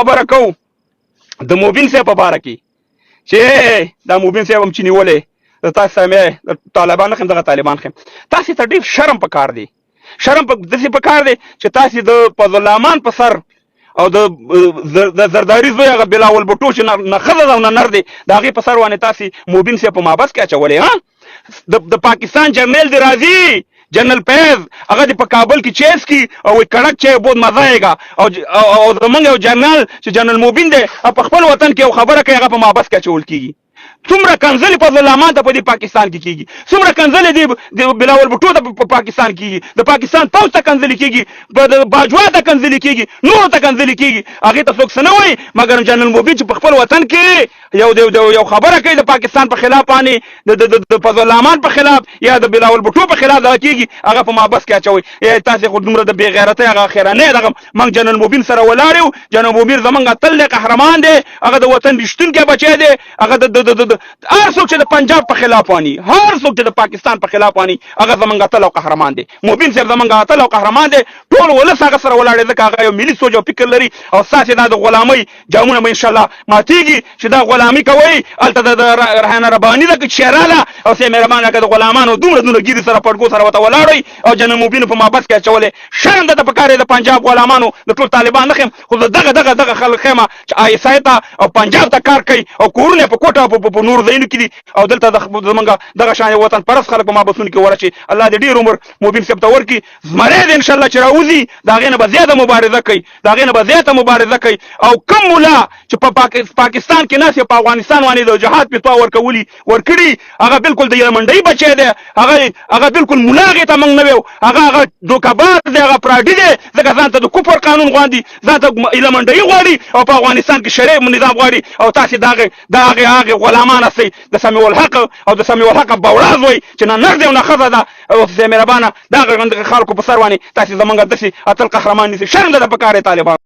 خبره کوو د موبین صاحب په باره کې چې دا موبین صاحب هم چې نیولې د تاسو سره د طالبان خم دغه طالبان خم تاسو ته ډېر شرم پکار دی شرم په داسې پکار دی چې تاسو د فضل الرحمن په سر او د زرداری زوی هغه بلاول بوټو چې نه ښځه او نه نر دی د هغې په سر باندې تاسو موبین صاحب په محبس کې اچولی د پاکستان جرنیل دی راځي جنرل فیض هغه د په کابل کې چیس کی او کڑک چای بہت مزه آئےگا او زمونږ یو جنرال چې جنرل موبین دی په خپل وطن کې یو خبره کوي هغه په محبس کې اچول کیږي څومره کنځلې فضل الرحمن ته په دې پاکستان کې کیږي څومره کنځلې د بلاول بوټو ته په پاکستان کیږي د پاکستان پوځ ته کنځلې کیږي د باجوا ته کنځلې کیږي نور ته کنځلې کیږي هغې ته څوک څه نه وایي مګر جنرل موبین چې په خپل وطن کې یو خبره کوي د پاکستان په خلاف باندې د فضل الرحمن په خلاف یا د بلاول بوټو په خلاف دغه کیږي هغه په محبس کې اچوي تاسې خو دومره د بې غیرتۍ هغه اخرنی دغه موږ جنرل موبین سره ولاړ یو جنرل موبین زموږ اتل دی قهرمان دی هغه د وطن رښتونکی بچی دی هغه د هر څوک چې د پنجاب په خلاف واني هر څوک چې د پاکستان په خلاف واني هغه زموږ اتل او قهرمان دی موبین صاحب زموږ اتل او قهرمان دی ټول ولس هغه سره ولاړ دی ځکه هغه یو ملي سوچ او فکر لري او ستاسې دا د غلامۍ جامونه به انشاءالله ماتېږي چې دا غلامي کوئ هلته د رحانه رباني ده که شیراله او سې مهربانه که د غلامانو دومره ګیري سره پډګو سره ورته ولاړئ او جنرل موبین په محبس کې اچولی شرم ده ته پکار دی د پنجاب غلامانو د ټول طالبان نه ښیم خو دغه خلک ښیمه چې آی ته او پنجاب ته کار کوي او کورونه په کوټه په نورو ځایونو کې دي او دلته زمونږ دغه شان وطن پرست خلک په محبسونو کې ورچي الله دې ډېر عمر موبین صاحب ته ورکړي زمری دی انشاءالله چې راوځي د هغې نه به زیاته مبارزه کوي د هغې نه به زیاته مبارزه کوي او کم ملا چې په پاکستان کې ناست په افغانستان باندې د جهاد فتوا ورکړي هغه بالکل د یلمنډۍ بچی دی هغه بالکل ملا هغې ته موږ نه ویو هغه دوکهباز دی هغه پراډي دی ځکه ځان ته د کفر قانون غواړي ځان ته یلمنډۍ غواړي او په افغانستان کې شرعي نظام غواړي او تاسې د هغې غلامان هستئ د سمیع الحق او د سمیع الحق بوړاز وایي چې نه نر دی او نه ښځه ده او مهربانه دغه خلکو په سر باندې تاسې زموږ داسې اتل قهرمان نیسئ شرم ده د پکار دی طالبان